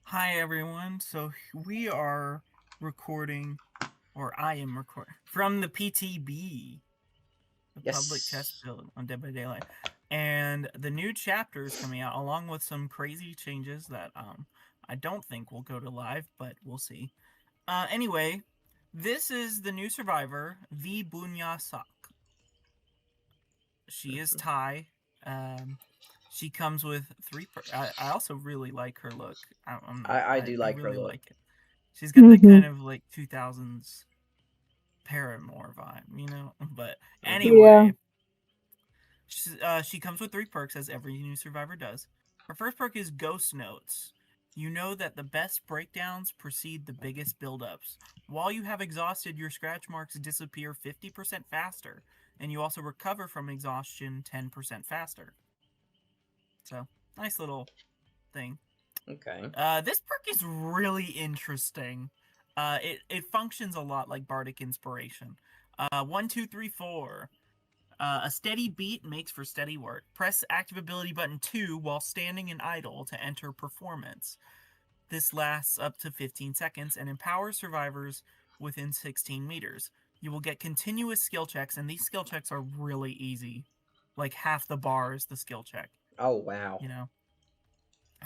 Hi everyone. So we are recording, or I am recording from the PTB, the public test Yes. build on Dead by Daylight, and the new chapter is coming out along with some crazy changes that I don't think will go to live, but we'll see. Anyway, this is the new survivor, V Bunya Sak. She is Thai. Um, she comes with I also really like her look. I do I like her really look. like it. She's got the Hmm. kind of like 2000s Paramore vibe, you know? But Hmm. Yeah. anyway, she comes with 3 perks, as every new survivor does. Her first perk is Ghost Notes. You know that the best breakdowns precede the biggest buildups. While you have exhausted, your scratch marks disappear 50% faster, and you also recover from exhaustion 10% faster. So, nice little thing. Okay. This perk is really interesting. It functions a lot like Bardic Inspiration. 1, 2, 3, 4. A steady beat makes for steady work. Press active ability button 2 while standing and idle to enter performance. This lasts up to 15 seconds and empowers survivors within 16 meters. You will get continuous skill checks, and these skill checks are really easy. Like half the bar is the skill check, Oh wow. you know?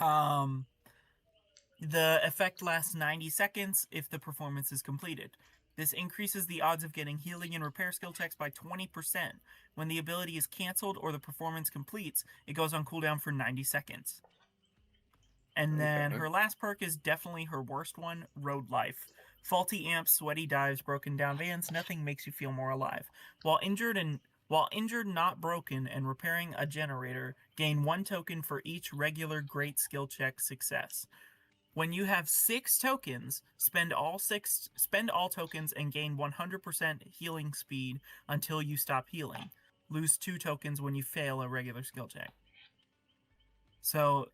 Um, The effect lasts 90 seconds if the performance is completed. This increases the odds of getting healing and repair skill checks by 20%. When the ability is cancelled or the performance completes, it goes on cooldown for 90 seconds. And then Okay. her last perk is definitely her worst one, Road Life. Faulty amps, sweaty dives, broken down vans, nothing makes you feel more alive. While injured, not broken, and repairing a generator, gain 1 token for each regular great skill check success. When you have 6 tokens, spend all tokens and gain 100% healing speed until you stop healing. Lose 2 tokens when you fail a regular skill check. So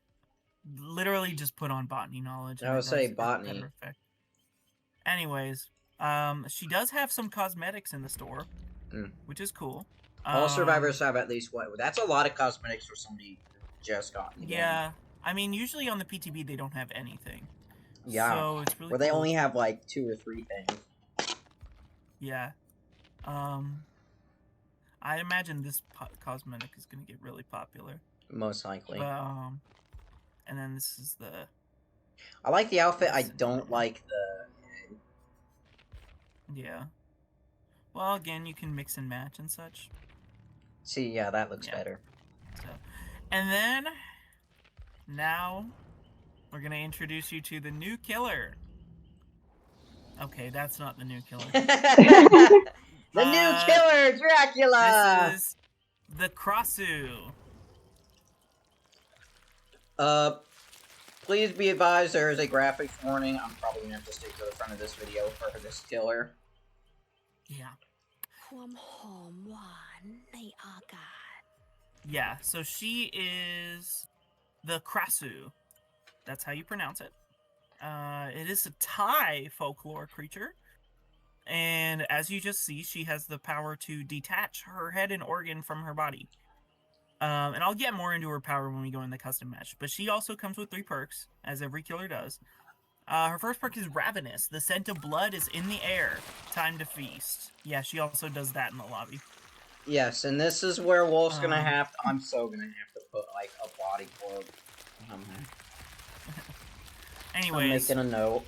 literally just put on botany knowledge I and would it say does a better botany. effect. Anyways, she does have some cosmetics in the store, Mm. which is cool. All Um, survivors have at least one. That's a lot of cosmetics for somebody who just got in the game. yeah, I mean usually on the PTB they don't have anything. Yeah. So it's really Where they cool. only have like 2 or 3 things. Yeah. Um I imagine this cosmetic is going to get really popular. Most But likely. and then this is I like the outfit. the I don't scenario. like the. Yeah. Well, again, you can mix and match and such. See, yeah, that looks Yeah. better. So, and then now we're going to introduce you to the new killer. Okay, that's not the new killer. The new Uh killer, this Dracula. is the KRASUE. Uh, Please be advised there is a graphics warning. I'm probably gonna have to stick to the front of this video for this killer. Yeah. ความหอมหวานในอากาศ Yeah, so she is the KRASUE. That's how you pronounce it. It is a Thai folklore creature. And as you just see, she has the power to detach her head and organ from her body. And I'll get more into her power when we go in the custom match. But she also comes with 3 perks, as every killer does. Her first perk is Ravenous. The scent of blood is in the air. Time to feast. Yeah, she also does that in the lobby. Yes, and this is where Wolf's gonna have to. I'm so gonna have to put like a body glove. I'm Anyways, making a note.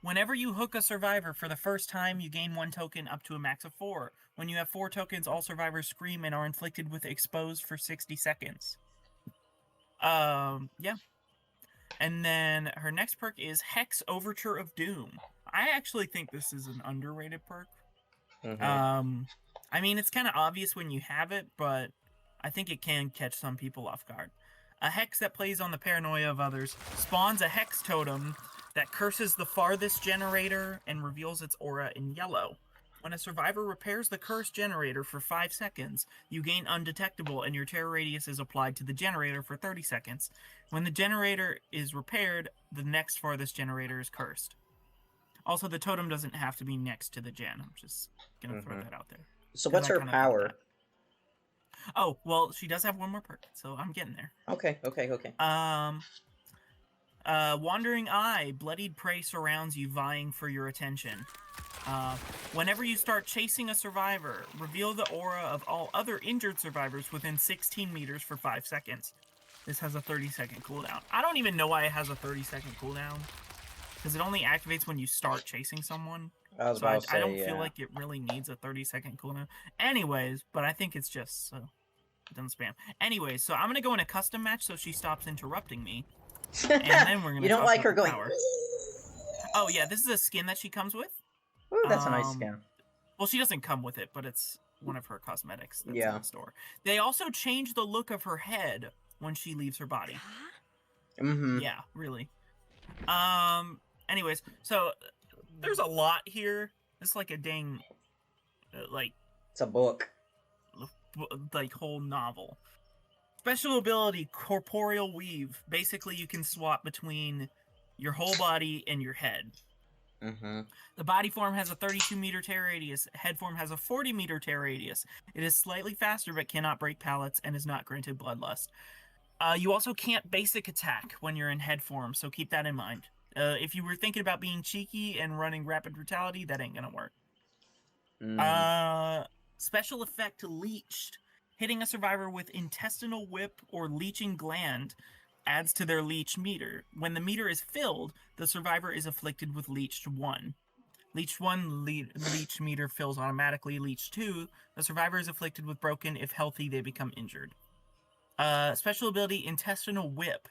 whenever you hook a survivor for the first time, you gain 1 token up to a max of 4. When you have 4 tokens, all survivors scream and are inflicted with exposed for 60 seconds. Yeah. And then her next perk is Hex Overture of Doom. I actually think this is an underrated perk. I mean, it's kind of obvious when you have it, but I think it can catch some people off guard. A hex that plays on the paranoia of others spawns a hex totem that curses the farthest generator and reveals its aura in yellow. When a survivor repairs the cursed generator for 5 seconds, you gain undetectable and your terror radius is applied to the generator for 30 seconds. When the generator is repaired, the next farthest generator is cursed. Also, the totem doesn't have to be next to the gen. I'm just going to throw that out there. So Because what's I her kind of thought power? that. Oh, well, she does have one more perk, so I'm getting there. Okay. Wandering Eye, bloodied prey surrounds you, vying for your attention. Whenever you start chasing a survivor, reveal the aura of all other injured survivors within 16 meters for 5 seconds. This has a 30-second cooldown. I don't even know why it has a 30-second cooldown, because it only activates when you start chasing someone. I was So about to say, I don't yeah. feel like it really needs a 30-second cooldown. Anyways, but I think it's just so it doesn't spam. Anyways, so I'm gonna go in a custom match so she stops interrupting me, and then we're gonna. You don't talk like about her the going. power. Oh yeah, this is a skin that she comes with. Ooh, that's a nice skin. Well, she doesn't come with it, but it's one of her cosmetics that's Yeah. in the store. They also change the look of her head when she leaves her body. Mm-hmm. Yeah, really. Anyways, so there's a lot here. It's like a dang, It's a book. like whole novel. Special ability, Corporeal Weave. Basically, you can swap between your whole body and your head. Mm-hmm. The body form has a 32-meter tear radius. Head form has a 40-meter tear radius. It is slightly faster but cannot break pallets and is not granted bloodlust. You also can't basic attack when you're in head form, so keep that in mind. If you were thinking about being cheeky and running rapid brutality, that ain't gonna work. Special effect Leeched. Hitting a survivor with intestinal whip or leeching gland adds to their leech meter. When the meter is filled, the survivor is afflicted with leeched 1. Leech 1 leech meter fills automatically. Leech 2, the survivor is afflicted with broken. If healthy, they become injured. Special ability Intestinal Whip.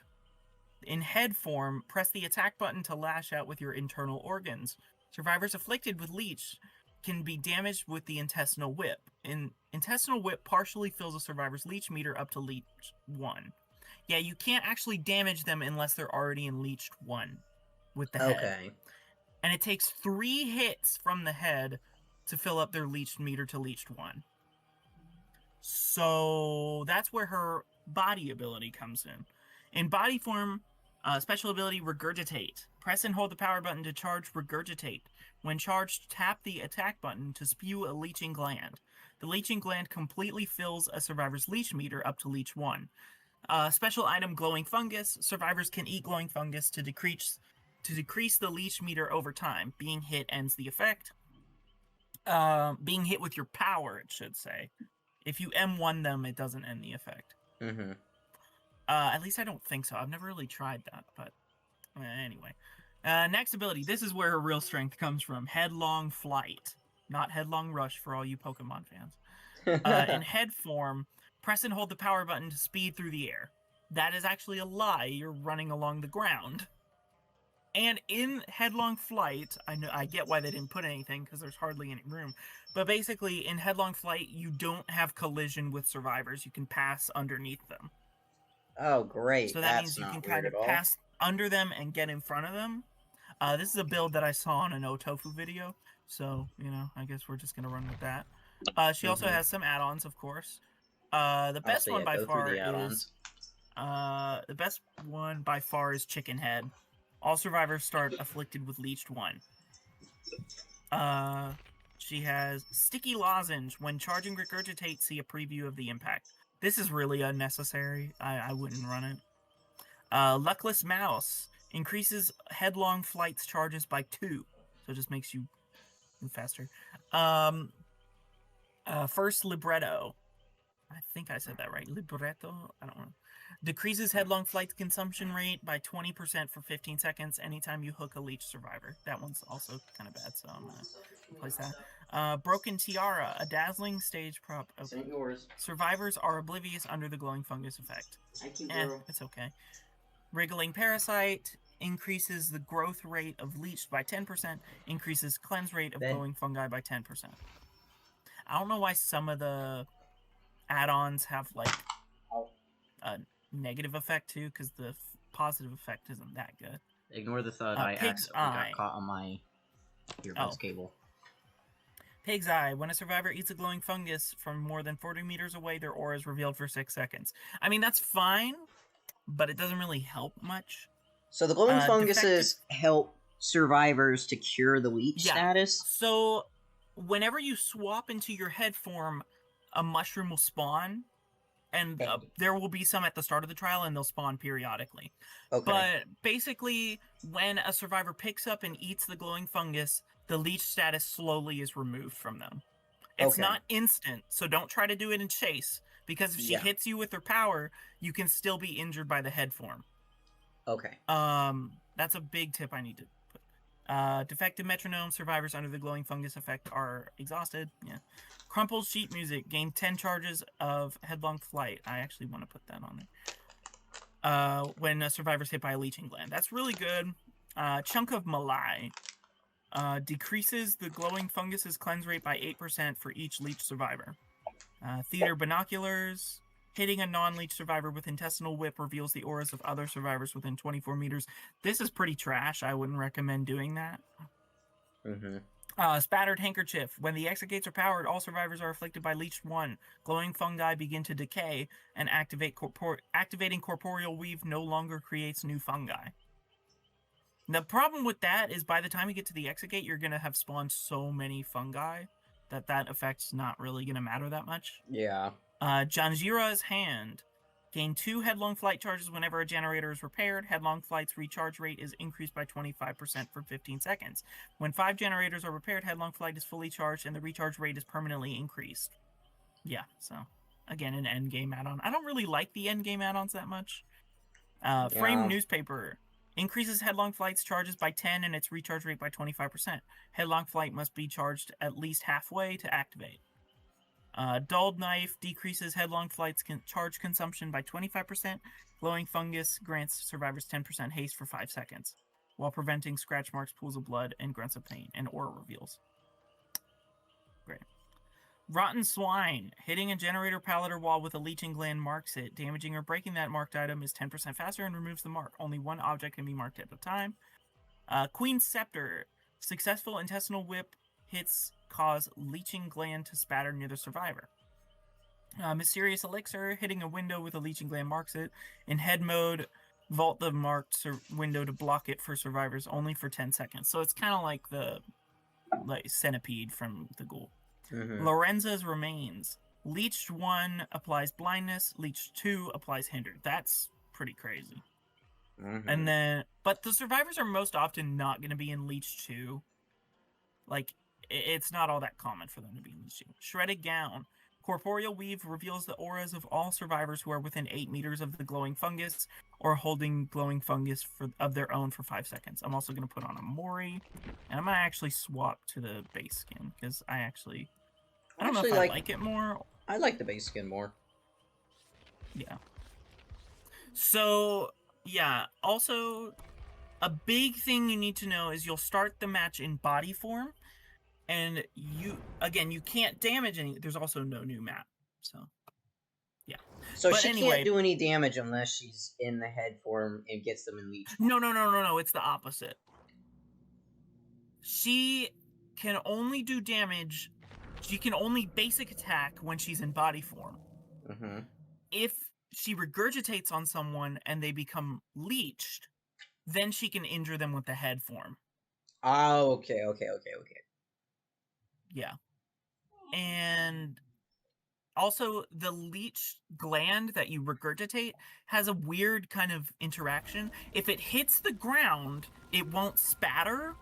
In head form, press the attack button to lash out with your internal organs. Survivors afflicted with leech can be damaged with the intestinal whip. Intestinal whip partially fills a survivor's leech meter up to leech 1. Yeah, you can't actually damage them unless they're already in leeched 1 with the head. Okay. And it takes 3 hits from the head to fill up their leeched meter to leeched 1. So that's where her body ability comes in. In body form, special ability Regurgitate. Press and hold the power button to charge Regurgitate. When charged, tap the attack button to spew a leeching gland. The leeching gland completely fills a survivor's leech meter up to leech 1. Special item Glowing Fungus. Survivors can eat glowing fungus to decrease the leech meter over time. Being hit ends the effect. Being hit with your power, it should say. If you M1 them, it doesn't end the effect. Mm-hmm. At least I don't think so. I've never really tried that, but anyway. Next ability. This is where her real strength comes from. Headlong Flight. Not Headlong Rush for all you Pokemon fans. In head form, press and hold the power button to speed through the air. That is actually a lie. You're running along the ground. And in Headlong Flight, I get why they didn't put anything, because there's hardly any room. But basically, in Headlong Flight, you don't have collision with survivors. You can pass underneath them. Oh, great. So that means you can kind of pass under them and get in front of them. This is a build that I saw on an Otofu video. So, I guess we're just going to run with that. She also has some add-ons, of course. The best one by far is... the best one by far is Chicken Head. All survivors start afflicted with leeched 1. She has Sticky Lozenge. When charging Regurgitate, see a preview of the impact. This is really unnecessary. I wouldn't run it. Luckless Mouse. Increases Headlong Flight's charges by 2. So it just makes you move faster. First Libretto. I think I said that right. Libretto? I don't know. Decreases Headlong Flight's consumption rate by 20% for 15 seconds anytime you hook a leech survivor. That one's also kind of bad, so I'm going to replace that. Broken Tiara. A dazzling stage prop. This ain't yours. Survivors are oblivious under the glowing fungus effect. Thank you, It's okay. Wriggling Parasite. Increases the growth rate of leech by 10%. Increases cleanse rate of glowing fungi by 10%. I don't know why some of the add-ons have, a negative effect, too, because the positive effect isn't that good. Ignore the thud. I accidentally got caught on my earbuds cable. Pig's Eye. When a survivor eats a glowing fungus from more than 40 meters away, their aura is revealed for 6 seconds. I mean, that's fine, but it doesn't really help much. So the glowing funguses help survivors to cure the leech status? So whenever you swap into your head form, a mushroom will spawn. and there will be some at the start of the trial, and they'll spawn periodically. Okay. But basically, when a survivor picks up and eats the glowing fungus, the leech status slowly is removed from them. It's not instant, so don't try to do it in chase, because if she hits you with her power, you can still be injured by the head form. Okay. That's a big tip I need to put. Defective metronome, survivors under the glowing fungus effect are exhausted. Yeah. Crumpled sheet music, gain 10 charges of headlong flight. I actually want to put that on there. When a survivor's hit by a leeching gland. That's really good. Chunk of malai. Decreases the glowing fungus's cleanse rate by 8% for each leech survivor. Theater binoculars. Hitting a non-leech survivor with intestinal whip reveals the auras of other survivors within 24 meters. This is pretty trash. I wouldn't recommend doing that. Spattered handkerchief. When the exit gates are powered, all survivors are afflicted by Leech 1. Glowing fungi begin to decay, and activating corporeal weave no longer creates new fungi. The problem with that is by the time you get to the exit gate, you're going to have spawned so many fungi that effect's not really going to matter that much. Yeah. Janjira's hand. Gain 2 headlong flight charges whenever a generator is repaired. Headlong flight's recharge rate is increased by 25% for 15 seconds. When 5 generators are repaired, headlong flight is fully charged and the recharge rate is permanently increased. Yeah, so again, an endgame add-on. I don't really like the endgame add-ons that much. Frame newspaper. Increases headlong flight's charges by 10 and its recharge rate by 25%. Headlong flight must be charged at least halfway to activate. Dulled knife decreases headlong flight's charge consumption by 25%. Glowing fungus grants survivors 10% haste for 5 seconds, while preventing scratch marks, pools of blood, and grunts of pain, and aura reveals. Great. Rotten swine. Hitting a generator pallet or wall with a leeching gland marks it. Damaging or breaking that marked item is 10% faster and removes the mark. Only one object can be marked at a time. Queen's scepter. Successful intestinal whip hits cause leeching gland to spatter near the survivor. Mysterious elixir. Hitting a window with a leeching gland marks it. In head mode, vault the marked window to block it for survivors only for 10 seconds. So it's kind of like the centipede from the ghoul. Lorenza's remains. Leech 1 applies blindness. Leech 2 applies hindered. That's pretty crazy. And then, but the survivors are most often not going to be in Leech 2. Like, it's not all that common for them to be in Leech 2. Shredded gown. Corporeal weave reveals the auras of all survivors who are within 8 meters of the glowing fungus or holding glowing fungus of their own for 5 seconds. I'm also going to put on a Mori, and I'm going to actually swap to the base skin because I don't know if I like it more. I like the base skin more. Yeah. So, yeah. Also, a big thing you need to know is you'll start the match in body form. And you can't damage any. There's also no new map. So, yeah. So but she can't do any damage unless she's in the head form and gets them in leech. No. It's the opposite. She can only do damage. She can only basic attack when she's in body form. If she regurgitates on someone and they become leeched, then she can injure them with the head form. Oh, okay. Yeah. And also, the leech gland that you regurgitate has a weird kind of interaction. If it hits the ground, it won't spatter.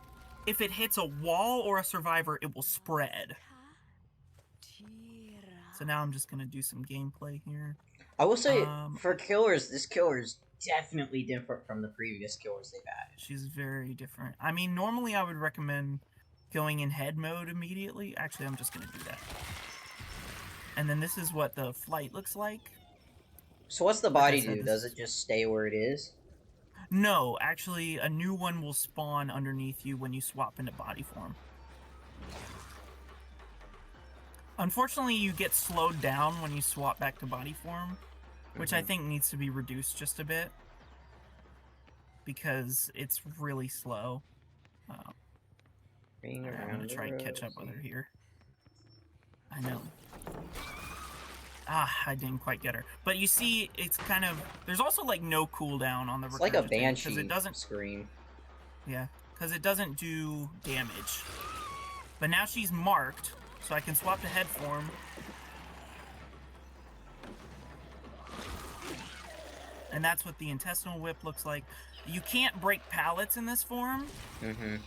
If it hits a wall or a survivor, it will spread. So now I'm just going to do some gameplay here. I will say, for killers, this killer is definitely different from the previous killers they've had. She's very different. I mean, normally I would recommend going in head mode immediately. Actually, I'm just going to do that. And then this is what the flight looks like. So what's the body do? Does it just stay where it is? No, actually, a new one will spawn underneath you when you swap into body form. Unfortunately, you get slowed down when you swap back to body form, which I think needs to be reduced just a bit. Because it's really slow. I'm going to try and catch up with her here. I know. I didn't quite get her. But you see, it's kind of... There's also, like, no cooldown on the It's like a banshee scream. Yeah, because it doesn't do damage. But now she's marked, so I can swap to head form. And that's what the intestinal whip looks like. You can't break pallets in this form. Mm-hmm.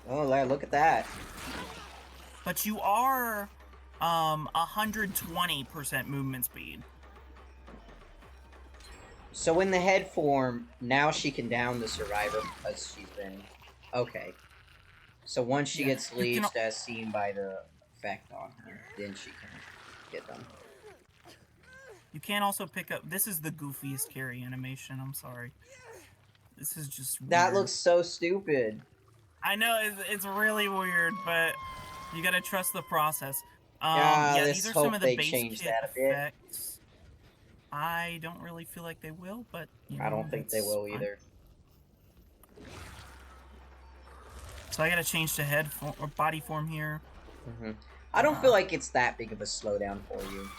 Oh, look at that. But you are 120% movement speed. So in the head form, now she can down the survivor because she's been... Okay. So once she gets leached as seen by the effect on her, then she can get them. You can also pick up... This is the goofiest carry animation, I'm sorry. This is just weird. That looks so stupid. I know, it's really weird, but you gotta trust the process. These are some of the base kit effects. I don't really feel like they will, but you know, I don't think they will either. So I gotta change to head form, or body form here. Mm-hmm. I don't feel like it's that big of a slowdown for you.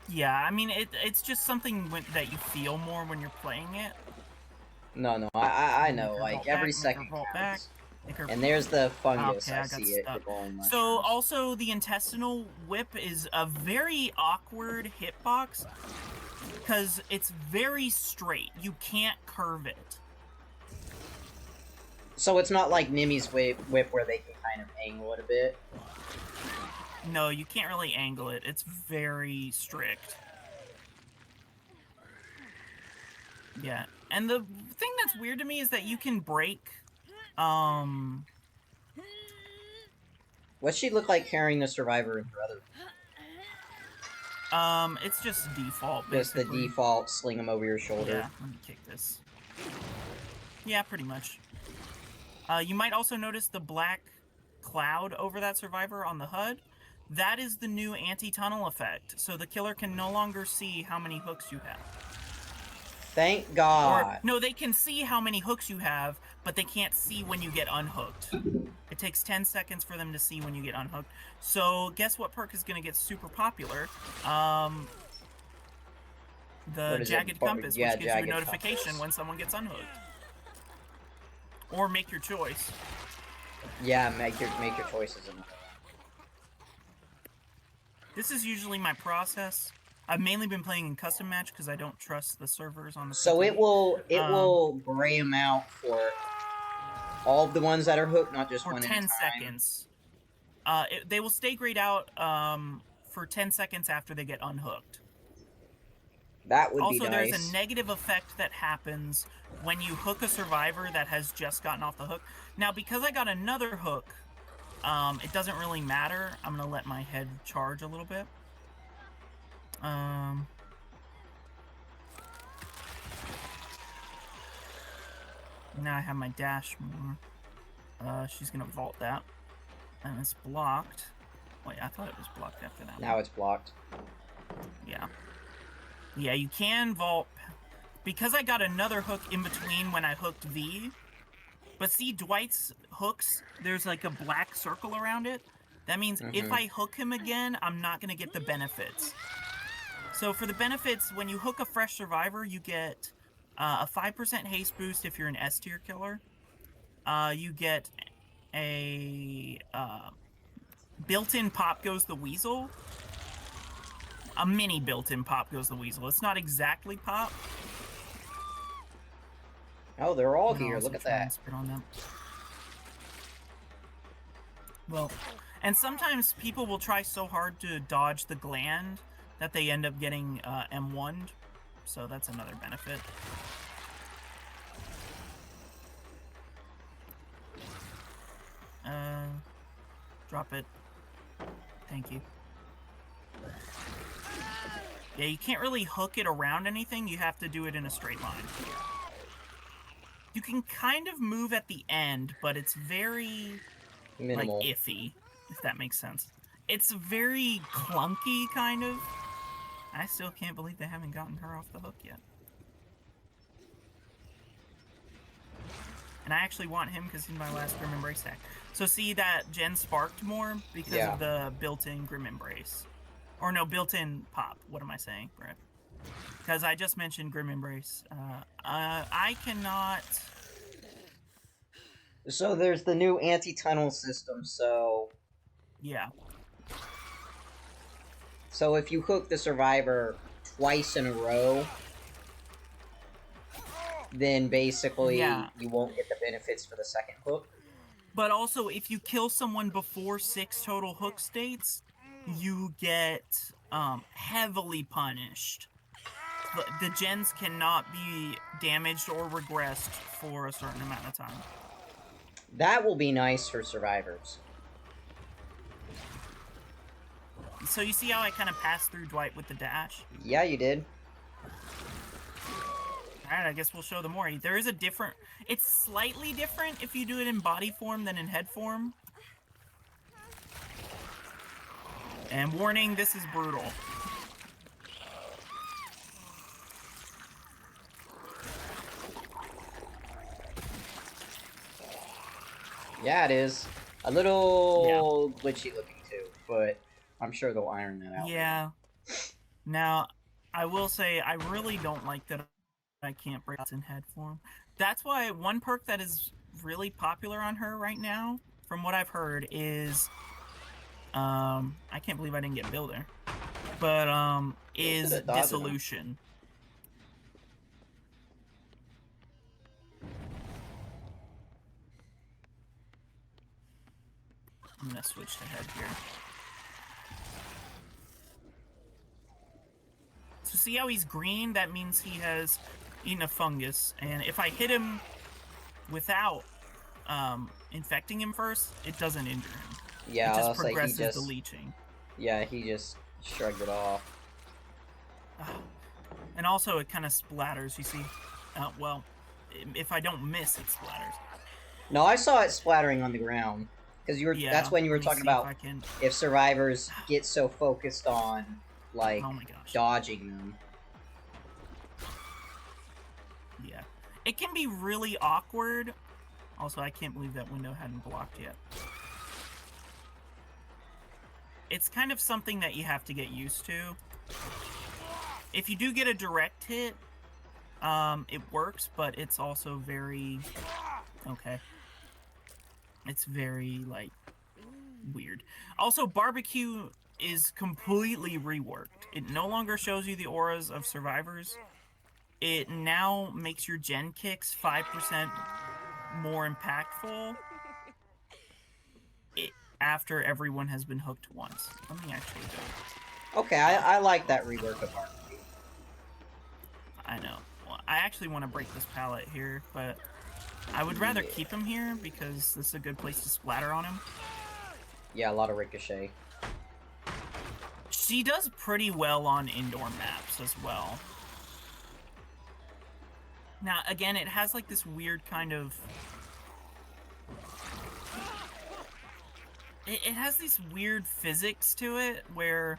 Yeah, I mean, it's just something that you feel more when you're playing it. No, I know, like, every second counts. And there's the fungus, okay, I see it, the glowing mushrooms. So, also, the intestinal whip is a very awkward hitbox, because it's very straight. You can't curve it. So it's not like Nimi's whip where they can kind of angle it a bit? No, you can't really angle it. It's very strict. Yeah, and the thing that's weird to me is that you can break, What's she look like carrying the survivor in her other... it's just default, basically. Just the default, sling them over your shoulder. Yeah, let me kick this. Yeah, pretty much. You might also notice the black cloud over that survivor on the HUD. That is the new anti-tunnel effect, so the killer can no longer see how many hooks you have. Thank God. Or, no, they can see how many hooks you have, but they can't see when you get unhooked. It takes 10 seconds for them to see when you get unhooked. So, guess what perk is going to get super popular? The Jagged Compass, which gives you a notification when someone gets unhooked. Or make your choice. Yeah, make your choices. This is usually my process. I've mainly been playing in custom match because I don't trust the servers on the So PTB. it will gray them out for all of the ones that are hooked, not just for one 10 at a time. seconds. They will stay grayed out for 10 seconds after they get unhooked. That would be nice. Also, there's a negative effect that happens when you hook a survivor that has just gotten off the hook. Now, because I got another hook, it doesn't really matter. I'm going to let my head charge a little bit. Now I have my dash more. She's going to vault that. And it's blocked. Wait, I thought it was blocked after that. Now it's blocked. Yeah. Yeah, you can vault. Because I got another hook in between when I hooked V. But see, Dwight's hooks, there's like a black circle around it. That means if I hook him again, I'm not going to get the benefits. So for the benefits, when you hook a fresh survivor, you get a 5% haste boost if you're an S tier killer. You get a built-in Pop Goes the Weasel. A mini built-in Pop Goes the Weasel. It's not exactly Pop. Oh, they're all here. Look at that. Spit on them. Well, and sometimes people will try so hard to dodge the gland that they end up getting M1'd. So that's another benefit. Drop it. Thank you. Yeah, you can't really hook it around anything. You have to do it in a straight line. You can kind of move at the end, but it's very minimal, like iffy, if that makes sense. It's very clunky, kind of. I still can't believe they haven't gotten her off the hook yet. And I actually want him because he's my last Grim Embrace stack. So see that Jen sparked more because of the built-in Grim Embrace. Or no, built-in Pop. What am I saying, Brett? Because I just mentioned Grim Embrace. I cannot... So there's the new anti-tunnel system, so Yeah. So if you hook the survivor twice in a row, then basically you won't get the benefits for the second hook. But also, if you kill someone before 6 total hook states, you get heavily punished. The gens cannot be damaged or regressed for a certain amount of time. That will be nice for survivors. So you see how I kind of passed through Dwight with the dash? Yeah, you did. Alright, I guess we'll show the Mori. There is a different... It's slightly different if you do it in body form than in head form. And warning, this is brutal. Yeah, it is. A little glitchy looking too, but I'm sure they'll iron that out. Yeah. Now, I will say, I really don't like that I can't break in head form. That's why one perk that is really popular on her right now, from what I've heard, is... I can't believe I didn't get Bill there. But, is Dissolution. I'm gonna switch to head here. So see how he's green? That means he has eaten a fungus. And if I hit him without infecting him first, it doesn't injure him. Yeah, it just progresses the leeching. Yeah, he just shrugged it off. And also, it kind of splatters, you see? Well, if I don't miss, it splatters. No, I saw it splattering on the ground. Because you were that's when you were talking about if survivors get so focused on, like, dodging them. Yeah. It can be really awkward. Also, I can't believe that window hadn't blocked yet. It's kind of something that you have to get used to. If you do get a direct hit, it works, but it's also very... Okay. It's very, like, weird. Also, barbecue is completely reworked. It no longer shows you the auras of survivors. It now makes your gen kicks 5% more impactful after everyone has been hooked once. Let me actually go. Okay, I like that rework of barbecue. I know. Well, I actually want to break this pallet here, but I would rather keep him here because this is a good place to splatter on him. Yeah, a lot of ricochet. She does pretty well on indoor maps as well. Now, again, it has like this weird kind of... It has these weird physics to it where,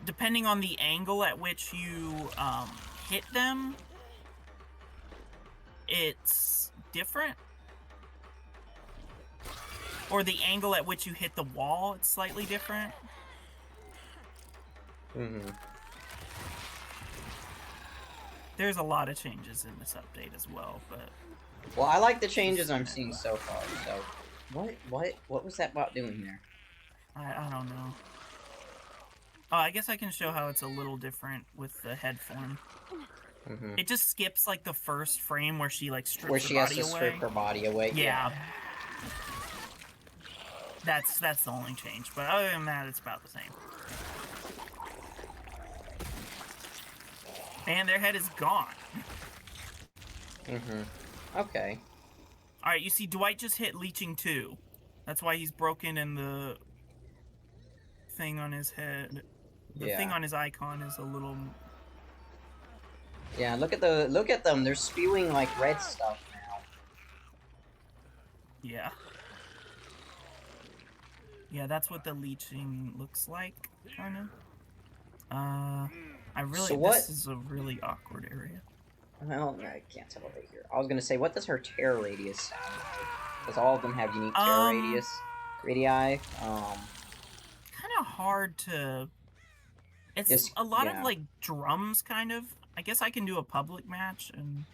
depending on the angle at which you hit them, it's different. Or the angle at which you hit the wall, it's slightly different. Mm-hmm. There's a lot of changes in this update as well, but... Well, I like the changes I'm seeing so far, so... What was that bot doing there? I don't know. Oh, I guess I can show how it's a little different with the head form. Mm-hmm. It just skips, like, the first frame where she, like, strips where she her has body to away. strip her body away. Yeah. That's the only change, but other than that, it's about the same. And their head is gone. Mm-hmm. Okay. Alright, you see Dwight just hit leeching 2. That's why he's broken and the thing on his head. The thing on his icon is a little... Yeah, look at them. They're spewing like red stuff now. Yeah. Yeah, that's what the leeching looks like, kind of. I really... This is a really awkward area. Well, I can't tell right here. I was gonna say, what does her tear radius sound like? Because all of them have unique tear radii. Kind of hard to... It's a lot of, like, drums, kind of. I guess I can do a public match and...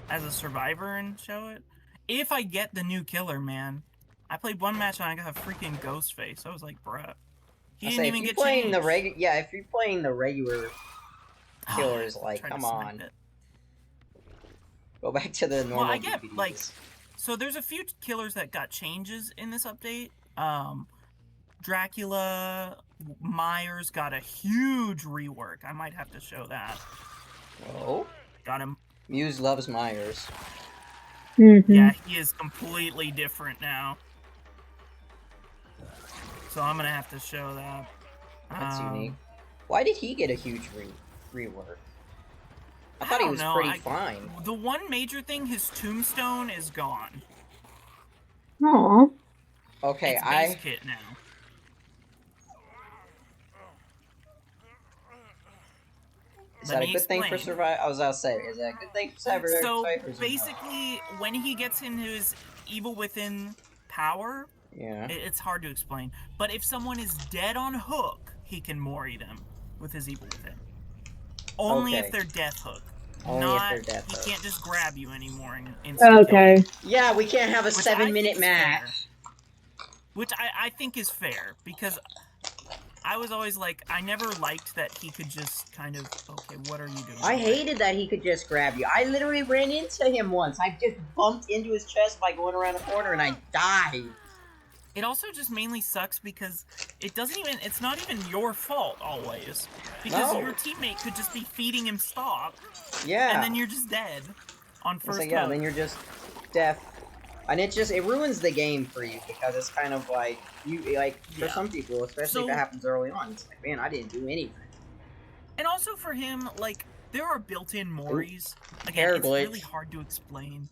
as a survivor and show it. If I get the new killer, man. I played one match and I got a freaking ghost face. I was like, bruh. He I didn't say even if you're get playing changed. if you're playing the regular killers, like, Tried to come snipe on, it. go back to the Well, I normal get, DVDs. like, so there's a few killers that got changes in this update. Dracula, Myers got a huge rework. I might have to show that. Oh, Got him. Muse loves Myers. Yeah, he is completely different now. So I'm gonna have to show that. That's unique. Why did he get a huge rework? I thought he was pretty fine. The one major thing, his tombstone is gone. Aww. Okay, it's base kit now. Is that a good thing for Survivor? I was about to say, is that a good thing for Survivor? So basically, when he gets into his Evil Within power, yeah, it's hard to explain. But if someone is dead on hook, he can mori them with his Evil Within. Only if they're death hook. Only if they're death hook. He can't just grab you anymore and instantly kill you. Yeah, we can't have a 7-minute match. Which I think is fair, because I was always like, I never liked that he could just kind of, okay, what are you doing? I hated that he could just grab you. I literally ran into him once. I just bumped into his chest by going around the corner and I died. It also just mainly sucks because it's not even your fault always. Because your teammate could just be feeding him stop. Yeah. And then you're just dead on first hook. Yeah, then you're just deaf. And it ruins the game for you, because it's kind of like, for some people, especially if it happens early on, it's like, man, I didn't do anything. And also for him, like, there are built-in moris. Again, it's really hard to explain.